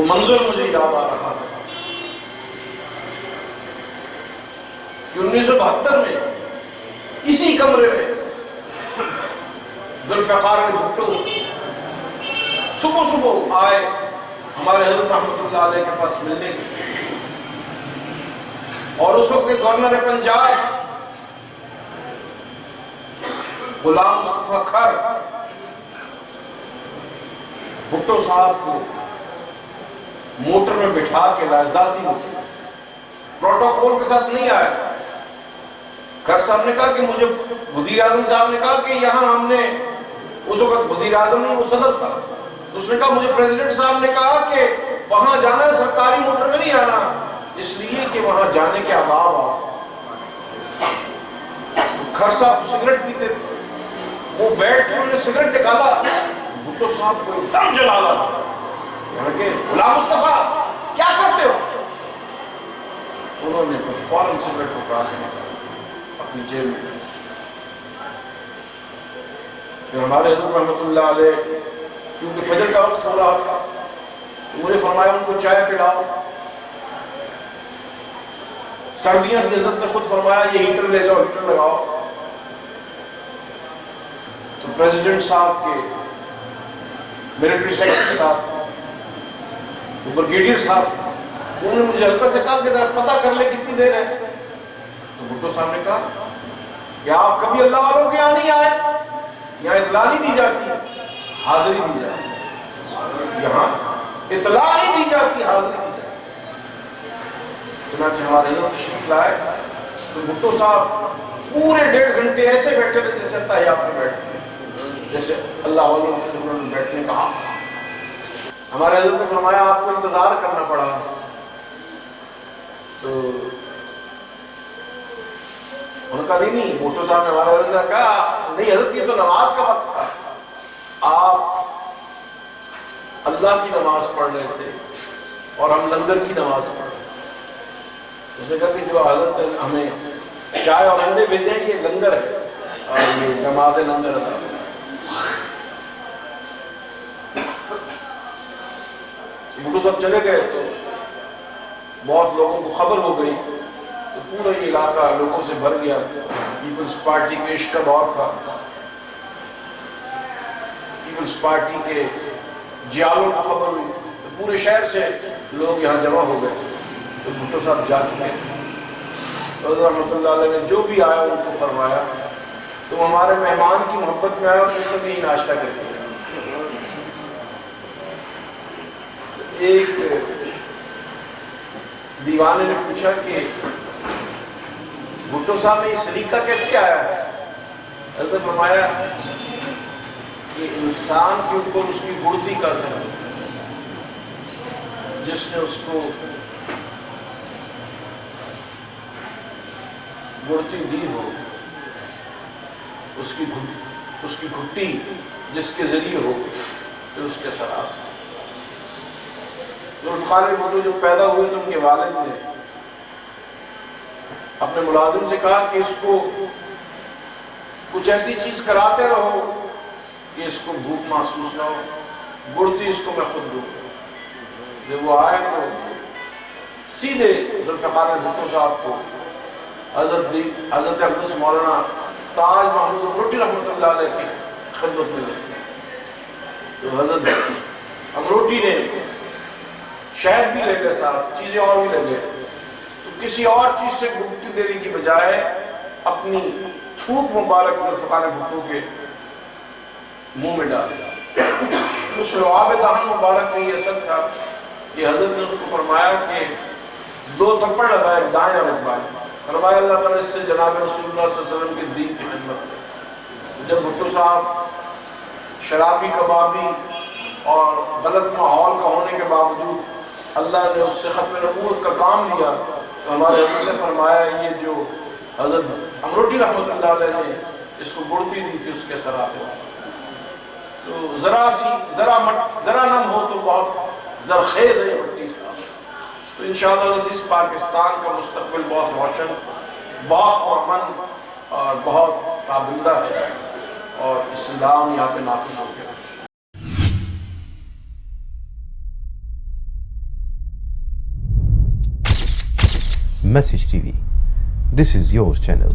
منظر مجھے یاد آ رہا ہے کہ 1972 میں اسی کمرے میں ذوالفقار علی بھٹو صبح صبح آئے ہمارے حضرت رحمۃ اللہ علیہ کے پاس ملنے کے، اور اس وقت گورنر پنجاب غلام مصطفیٰ کھر بھٹو صاحب کو موٹر میں بٹھا کے لائے، ذاتی موٹر، پروٹوکول کے ساتھ نہیں آیا۔ کھر صاحب نے کہا کہ مجھے وزیر اعظم صاحب نے کہا کہ یہاں ہم نے، اس وقت وزیر اعظم نہیں، وہ صدر تھا، اس نے کہا مجھے پریزیڈنٹ صاحب نے کہا کہ وہاں جانا ہے، سرکاری موٹر میں نہیں آنا، اس لیے کہ وہاں جانے کے آداب آ۔ کھر صاحب سگریٹ پیتے تھے، وہ بیٹھ کے انہوں نے سگریٹ نکالا، بھٹو صاحب کو ایک دم جلا لا، کہ غلام مصطفیٰ کیا کرتے ہو؟ انہوں نے فوراً سگریٹ کو اٹھا کے اپنی جیب میں۔ پھر ہمارے حضرت رحمۃ اللہ علیہ کیونکہ فجر کا وقت ہو رہا تھا تو مجھے فرمایا ان کو چائے پلاؤ۔ سردیاں کی حضرت نے خود فرمایا یہ ہیٹر لے جاؤ، ہیٹر لگاؤ۔ تو پریزیڈنٹ صاحب کے ملٹری سیکرٹری صاحب، بریگیڈیئر صاحب، انہوں نے مجھے ہلکا سے کہا کہ ذرا پتہ کر لے کتنی دیر ہے۔ تو بھٹو صاحب نے کہا کہ آپ کبھی اللہ والوں کے یہاں نہیں آئے، یہاں اطلاع نہیں دی جاتی، حاضری دی جاتی، یہاں اطلاع نہیں دی جاتی، حاضری دی جاتی۔ چنانچہ ہمارے یہاں تشریف لائے تو بھٹو صاحب پورے 1.5 گھنٹے ایسے بیٹھے تھے جیسے تحیات میں بیٹھتے ہیں، جیسے اللہ والوں کی خدمت میں بیٹھنے کا حق۔ ہمارے حضرت نے فرمایا آپ کو انتظار کرنا پڑا، تو ان کا نہیں، بھٹو صاحب نے ہمارے حضرت سے کہا نہیں حضرت یہ تو نماز کا وقت تھا، آپ اللہ کی نماز پڑھ رہے تھے اور ہم لنگر کی نماز پڑھ رہے تھے۔ اس نے کہا کہ جو حضرت نے ہمیں چائے اور انڈے بھیجے ہیں یہ لنگر ہے اور یہ نماز لنگر ہے۔ بھٹو صاحب چلے گئے تو بہت لوگوں کو خبر ہو گئی، تو پورا یہ علاقہ لوگوں سے بھر گیا۔ پیپلز پارٹی کے عشق کا دور تھا، پیپلز پارٹی کے جیالوں کو خبر ہوئی تو پورے شہر سے لوگ یہاں جمع ہو گئے۔ تو بھٹو صاحب جا چکے تھے، حضرت رحمۃ اللہ علیہ نے جو بھی آیا ان کو فرمایا تم ہمارے مہمان کی محبت میں آئے اور تم سب یہی ناشتہ کرتے ہیں۔ ایک دیوانے نے پوچھا کہ بھٹو صاحب میں یہ سلیقہ کیسے آیا ہے؟ حضرت نے فرمایا کہ انسان کے اوپر اس کی گڑتی کا اثر ہے، جس نے اس کو گڑتی دی ہو، اس کی گھٹی جس کے ذریعے ہو پھر اس کے اثرات۔ ذوالفقار علی بھٹو جب پیدا ہوئے تو ان کے والد نے اپنے ملازم سے کہا کہ اس کو کچھ ایسی چیز کراتے رہو کہ اس کو بھوک محسوس نہ ہو، گڑتی اس کو میں خود دوں۔ جب وہ آئے تو سیدھے ذوالفقار علی بھٹو صاحب کو حضرت اقدس مولانا تاج محمود امروٹی رحمۃ اللہ علیہ کی خدمت میں لے۔ تو حضرت امروٹی نے شہد بھی لے گئے، صاحب چیزیں اور بھی لے گئے، تو کسی اور چیز سے گڑتی دینے کی بجائے اپنی تھوک مبارک ذوالفقار بھٹو کے منہ میں ڈال۔ اس لعاب دہن مبارک میں یہ اثر تھا کہ حضرت نے اس کو فرمایا کہ 2 تھپڑ لگائے، دائیں اور ایک بائیں، فرمایا اللہ تعالیٰ اس سے جناب رسول اللہ صلی اللہ علیہ وسلم کے دین کی خدمت ہے۔ جب بھٹو صاحب شرابی کبابی اور غلط ماحول کا ہونے کے باوجود اللہ نے اس سے ختم نبوت کا کام لیا، تو ہمارے حضرت نے فرمایا یہ جو حضرت امروٹی رحمۃ اللہ علیہ نے اس کو گڑتی دی تھی اس کے اثرات ہیں۔ تو ذرا نم ہو تو بہت زرخیز ہے یہ مٹی صاحب۔ تو انشاءاللہ عزیز پاکستان کا مستقبل بہت روشن، بہت امن اور بہت تابندہ ہے، اور اسلام یہاں پہ نافذ ہو گیا۔ Message TV. This is your channel.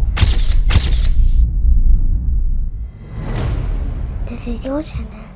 This is your channel.